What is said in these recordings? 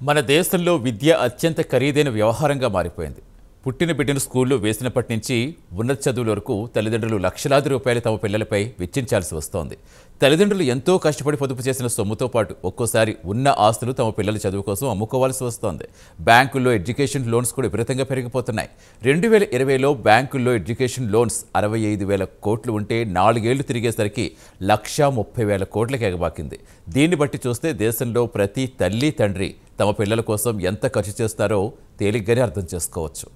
మన దేశంలో విద్య అత్యంత ఖరీదైన వ్యవహారంగా మారిపోయింది. పుట్టిన బిడ్డను స్కూల్లో వేసినప్పటి నుంచి ఉన్నత చదువుల వరకు తల్లిదండ్రులు లక్షలాది రూపాయలు తమ పిల్లలపై వెచ్చించాల్సి వస్తోంది. తల్లిదండ్రులు ఎంతో కష్టపడి పొదుపు చేసిన సొమ్ముతో పాటు ఒక్కోసారి ఉన్న ఆస్తులు తమ పిల్లల చదువు కోసం అమ్ముకోవాల్సి వస్తోంది. బ్యాంకుల్లో ఎడ్యుకేషన్ లోన్స్ కూడా విపరీతంగా పెరిగిపోతున్నాయి. 2020లో బ్యాంకుల్లో ఎడ్యుకేషన్ లోన్స్ 65,000 కోట్లు ఉంటే 4 ఏళ్లు తిరిగేసరికి 130,000 కోట్లకి ఎగబాకింది. దీన్ని బట్టి చూస్తే దేశంలో ప్రతి తల్లి తండ్రి తమ పిల్లల కోసం ఎంత ఖర్చు చేస్తారో తేలిగ్గానే అర్థం చేసుకోవచ్చు.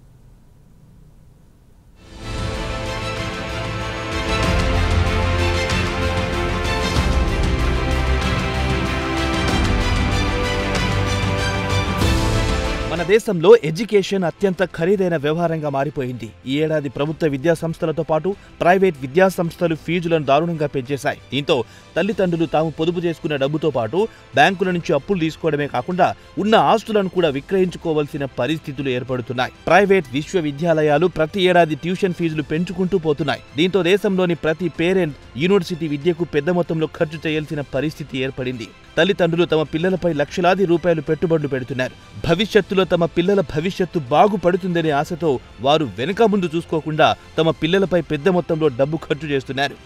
మన దేశంలో ఎడ్యుకేషన్ అత్యంత ఖరీదైన వ్యవహారంగా మారిపోయింది. ఈ ఏడాది ప్రభుత్వ విద్యా సంస్థలతో పాటు ప్రైవేట్ విద్యా సంస్థలు ఫీజులను దారుణంగా పెంచేశాయి. దీంతో తల్లిదండ్రులు తాము పొదుపు చేసుకున్న డబ్బుతో పాటు బ్యాంకుల నుంచి అప్పులు తీసుకోవడమే కాకుండా ఉన్న ఆస్తులను కూడా విక్రయించుకోవాల్సిన పరిస్థితులు ఏర్పడుతున్నాయి. ప్రైవేట్ విశ్వవిద్యాలయాలు ప్రతి ఏడాది ట్యూషన్ ఫీజులు పెంచుకుంటూ పోతున్నాయి. దీంతో దేశంలోని ప్రతి పేరెంట్ యూనివర్సిటీ విద్యకు పెద్ద మొత్తంలో ఖర్చు చేయాల్సిన పరిస్థితి ఏర్పడింది. తల్లిదండ్రులు తమ పిల్లలపై లక్షలాది రూపాయలు పెట్టుబడులు పెడుతున్నారు. భవిష్యత్తులో తమ పిల్లల భవిష్యత్తు బాగుపడుతుందనే ఆశతో వారు వెనుక ముందు చూసుకోకుండా తమ పిల్లలపై పెద్ద మొత్తంలో డబ్బు ఖర్చు చేస్తున్నారు.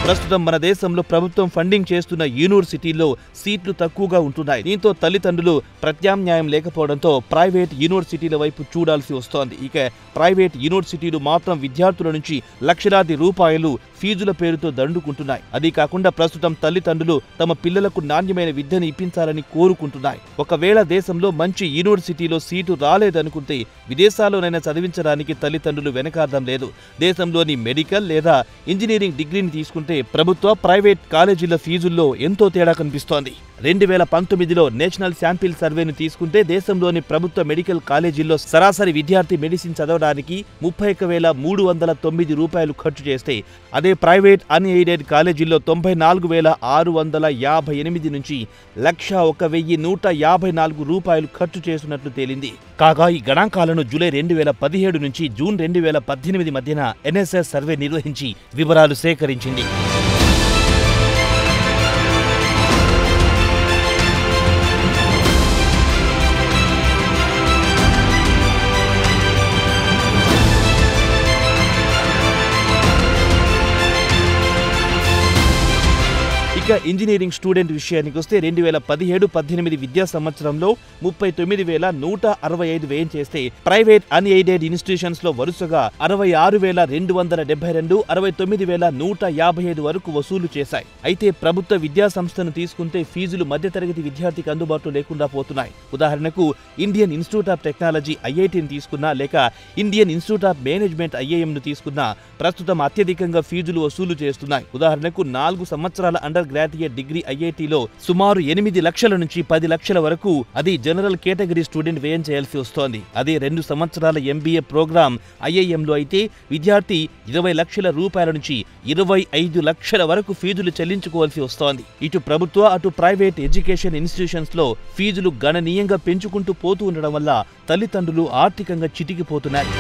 ప్రస్తుతం మన దేశంలో ప్రభుత్వం ఫండింగ్ చేస్తున్న యూనివర్సిటీల్లో సీట్లు తక్కువగా ఉంటున్నాయి. దీంతో తల్లిదండ్రులు ప్రత్యామ్నాయం లేకపోవడంతో ప్రైవేట్ యూనివర్సిటీల వైపు చూడాల్సి వస్తోంది. ఇక ప్రైవేట్ యూనివర్సిటీలు మాత్రం విద్యార్థుల నుంచి లక్షలాది రూపాయలు ఫీజుల పేరుతో దండుకుంటున్నాయి. అదీ కాకుండా ప్రస్తుతం తల్లిదండ్రులు తమ పిల్లలకు నాణ్యమైన విద్యను ఇప్పించాలని కోరుకుంటున్నాయి. ఒకవేళ దేశంలో మంచి యూనివర్సిటీలో సీటు రాలేదనుకుంటే విదేశాల్లోనైనా చదివించడానికి తల్లిదండ్రులు వెనకాడడం లేదు. దేశంలోని మెడికల్ లేదా ఇంజనీరింగ్ డిగ్రీని తీసుకుంటే ప్రభుత్వ ప్రైవేట్ కాలేజీల ఫీజుల్లో ఎంతో తేడా కనిపిస్తోంది. 2019లో నేషనల్ శాంపిల్ సర్వేను తీసుకుంటే దేశంలోని ప్రభుత్వ మెడికల్ కాలేజీల్లో సరాసరి విద్యార్థి మెడిసిన్ చదవడానికి 31,309 రూపాయలు ఖర్చు చేస్తే అదే ప్రైవేట్ అన్ఎయిడెడ్ కాలేజీల్లో 94,658 నుంచి 101,154 రూపాయలు ఖర్చు చేస్తున్నట్లు తేలింది. కాగా ఈ గణాంకాలను జూలై 2017 నుంచి జూన్ 2018 మధ్యన ఎన్ఎస్ఎస్ సర్వే నిర్వహించి వివరాలు సేకరించింది. ఇక ఇంజనీరింగ్ స్టూడెంట్ విషయానికి వస్తే 2017-18 విద్యా సంవత్సరంలో 39,165 వ్యయం చేస్తే ప్రైవేట్ అన్ఎయిడెడ్ ఇన్స్టిట్యూషన్స్ లో వరుసగా 66,272, 69,155 వరకు వసూలు చేశాయి. అయితే ప్రభుత్వ విద్యా సంస్థను తీసుకుంటే ఫీజులు మధ్యతరగతి విద్యార్థికి అందుబాటులో లేకుండా పోతున్నాయి. ఉదాహరణకు ఇండియన్ ఇన్స్టిట్యూట్ ఆఫ్ టెక్నాలజీ ఐఐటీని తీసుకున్నా లేక ఇండియన్ ఇన్స్టిట్యూట్ ఆఫ్ మేనేజ్మెంట్ ఐఐఎంను తీసుకున్నా ప్రస్తుతం అత్యధికంగా ఫీజులు వసూలు చేస్తున్నాయి. ఉదాహరణకు 4 సంవత్సరాల అండర్ గ్రాడ్యుయేట్ డిగ్రీ ఐఐటీలో సుమారు 8 లక్షల నుంచి 10 లక్షల వరకు అది జనరల్ కేటగిరీ స్టూడెంట్ వ్యయం చేయాల్సి వస్తోంది. అదే 2 సంవత్సరాల ఎంబీఏ ప్రోగ్రామ్ ఐఐఎంలో అయితే విద్యార్థి 20 లక్షల రూపాయల నుంచి 25 లక్షల వరకు ఫీజులు చెల్లించుకోవాల్సి వస్తోంది. ఇటు ప్రభుత్వ అటు ప్రైవేట్ ఎడ్యుకేషన్ ఇన్స్టిట్యూషన్స్ లో ఫీజులు గణనీయంగా పెంచుకుంటూ పోతూ ఉండడం వల్ల తల్లిదండ్రులు ఆర్థికంగా చితికిపోతున్నారు.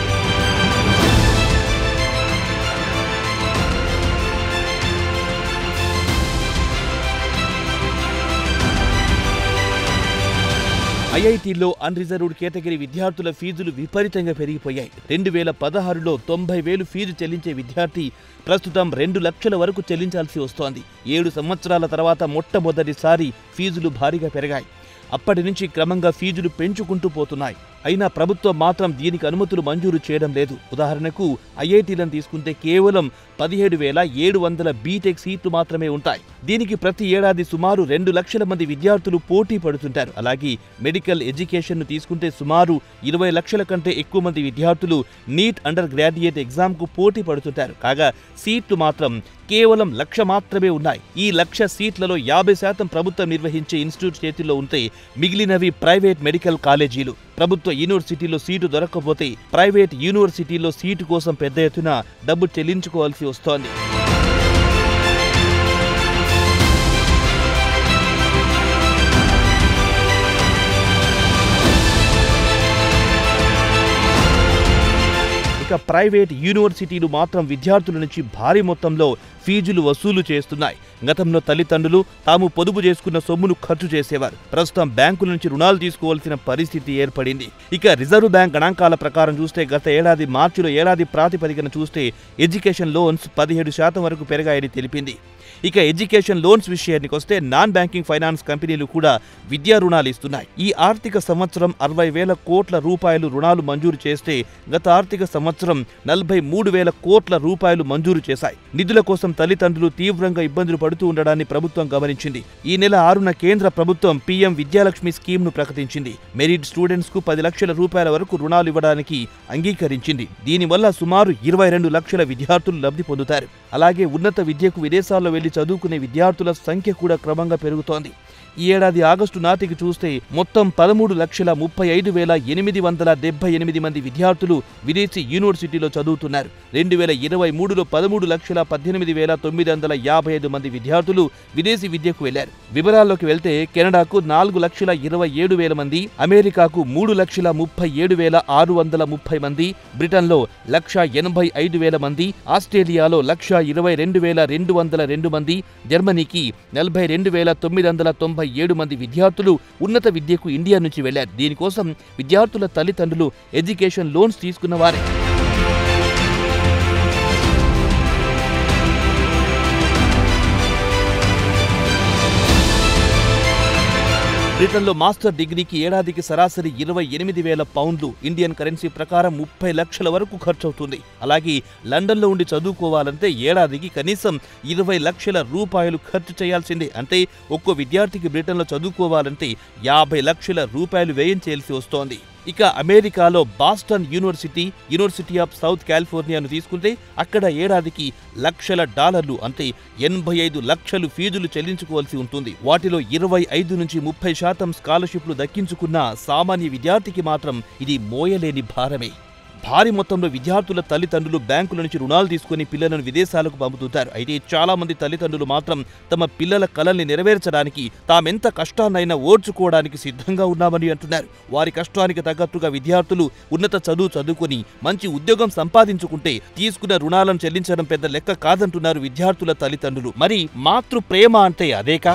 ఐఐటీలో అన్రిజర్వ్డ్ కేటగిరీ విద్యార్థుల ఫీజులు విపరీతంగా పెరిగిపోయాయి. 2016లో 90,000 ఫీజు చెల్లించే విద్యార్థి ప్రస్తుతం 2 లక్షల వరకు చెల్లించాల్సి వస్తోంది. 7 సంవత్సరాల తర్వాత మొట్టమొదటిసారి ఫీజులు భారీగా పెరిగాయి. అప్పటి నుంచి క్రమంగా ఫీజులు పెంచుకుంటూ పోతున్నాయి. అయినా ప్రభుత్వం మాత్రం దీనికి అనుమతులు మంజూరు చేయడం లేదు. ఉదాహరణకు ఐఐటీలను తీసుకుంటే కేవలం 17,700 బీటెక్ సీట్లు మాత్రమే ఉంటాయి. దీనికి ప్రతి ఏడాది సుమారు 2 లక్షల మంది విద్యార్థులు పోటీ పడుతుంటారు. అలాగే మెడికల్ ఎడ్యుకేషన్ ను తీసుకుంటే సుమారు 20 లక్షల కంటే ఎక్కువ మంది విద్యార్థులు నీట్ అండర్ గ్రాడ్యుయేట్ ఎగ్జామ్ కు పోటీ పడుతుంటారు. కాగా సీట్లు మాత్రం కేవలం 1,00,000 మాత్రమే ఉన్నాయి. ఈ 1,00,000 సీట్లలో 50% ప్రభుత్వం నిర్వహించే ఇన్స్టిట్యూట్ చేతిలో ఉంటే మిగిలినవి ప్రైవేట్ మెడికల్ కాలేజీలు. ప్రభుత్వ యూనివర్సిటీలో సీటు దొరకకపోతే ప్రైవేట్ యూనివర్సిటీలో సీటు కోసం పెద్ద ఎత్తున డబ్బు చెల్లించుకోవాల్సి వస్తోంది. ఇక ప్రైవేట్ యూనివర్సిటీలు మాత్రం విద్యార్థుల నుంచి భారీ మొత్తంలో ఫీజులు వసూలు చేస్తున్నాయి. గతంలో తల్లిదండ్రులు తాము పొదుపు చేసుకున్న సొమ్మును ఖర్చు చేసేవారు. ప్రస్తుతం బ్యాంకుల నుంచి రుణాలు తీసుకోవాల్సిన పరిస్థితి ఏర్పడింది. ఇక రిజర్వ్ బ్యాంక్ గణాంకాల ప్రకారం చూస్తే గత ఏడాది మార్చిలో ఏడాది ప్రాతిపదికన చూస్తే ఎడ్యుకేషన్ లోన్స్ 17% వరకు పెరిగాయని తెలిపింది. ఇక ఎడ్యుకేషన్ లోన్స్ విషయానికి వస్తే నాన్ బ్యాంకింగ్ ఫైనాన్స్ కంపెనీలు కూడా విద్యా రుణాలు ఇస్తున్నాయి. ఈ ఆర్థిక సంవత్సరం 60,000 కోట్ల రూపాయలు రుణాలు మంజూరు చేస్తే గత ఆర్థిక సంవత్సరం 43,000 కోట్ల రూపాయలు మంజూరు చేశాయి. నిధుల కోసం తల్లిదండ్రులు తీవ్రంగా ఇబ్బందులు పడుతూ ఉండడాన్ని ప్రభుత్వం గమనించింది. ఈ నెల 6న కేంద్ర ప్రభుత్వం పీఎం విద్యాలక్ష్మి స్కీమ్ను ప్రకటించింది. మెరిట్ స్టూడెంట్స్ కు 10 లక్షల రూపాయల వరకు రుణాలు ఇవ్వడానికి అంగీకరించింది. దీనివల్ల సుమారు 22 లక్షల విద్యార్థులు లబ్ధి పొందుతారు. అలాగే ఉన్నత విద్యకు విదేశాల్లో వెళ్లి చదువుకునే విద్యార్థుల సంఖ్య కూడా క్రమంగా పెరుగుతోంది. ఈ ఏడాది ఆగస్టు నాటికి చూస్తే మొత్తం 13,35,878 మంది విద్యార్థులు విదేశీ యూనివర్సిటీలో చదువుతున్నారు. 2023లో 13,18,955 మంది విద్యార్థులు విదేశీ విద్యకు వెళ్లారు. వివరాల్లోకి వెళ్తే కెనడాకు 4,27,000 మంది, అమెరికాకు 3,37,630 మంది, బ్రిటన్లో 1,85,000 మంది, ఆస్ట్రేలియాలో 1,22,202 మంది, జర్మనీకి 42,997 మంది విద్యార్థులు ఉన్నత విద్యకు ఇండియా నుంచి వెళ్లారు. దీనికోసం విద్యార్థుల తల్లిదండ్రులు ఎడ్యుకేషన్ లోన్స్ తీసుకున్నవారే. బ్రిటన్లో మాస్టర్ డిగ్రీకి ఏడాదికి సరాసరి 28,000 పౌండ్లు, ఇండియన్ కరెన్సీ ప్రకారం 30 లక్షల వరకు ఖర్చవుతుంది. అలాగే లండన్లో ఉండి చదువుకోవాలంటే ఏడాదికి కనీసం 20 లక్షల రూపాయలు ఖర్చు చేయాల్సిందే. అంటే ఒక్కో విద్యార్థికి బ్రిటన్లో చదువుకోవాలంటే 50 లక్షల రూపాయలు వ్యయం చేయాల్సి వస్తోంది. ఇక అమెరికాలో బాస్టన్ యూనివర్సిటీ ఆఫ్ సౌత్ కాలిఫోర్నియాను తీసుకుంటే అక్కడ ఏడాదికి $1,00,000 అంటే 85 లక్షలు ఫీజులు చెల్లించుకోవాల్సి ఉంటుంది. వాటిలో 25 నుంచి 30% స్కాలర్షిప్లు దక్కించుకున్న సామాన్య విద్యార్థికి మాత్రం ఇది మోయలేని భారమే. భారీ మొత్తంలో విద్యార్థుల తల్లిదండ్రులు బ్యాంకుల నుంచి రుణాలు తీసుకుని పిల్లలను విదేశాలకు పంపుతుంటారు. అయితే చాలా మంది తల్లిదండ్రులు మాత్రం తమ పిల్లల కలల్ని నెరవేర్చడానికి తామెంత కష్టాన్నైనా ఓర్చుకోవడానికి సిద్ధంగా ఉన్నామని అంటున్నారు. వారి కష్టానికి తగ్గట్టుగా విద్యార్థులు ఉన్నత చదువుకొని మంచి ఉద్యోగం సంపాదించుకుంటే తీసుకున్న రుణాలను చెల్లించడం పెద్ద లెక్క కాదంటున్నారు విద్యార్థుల తల్లిదండ్రులు. మరి మాతృ ప్రేమ అంటే అదేకా?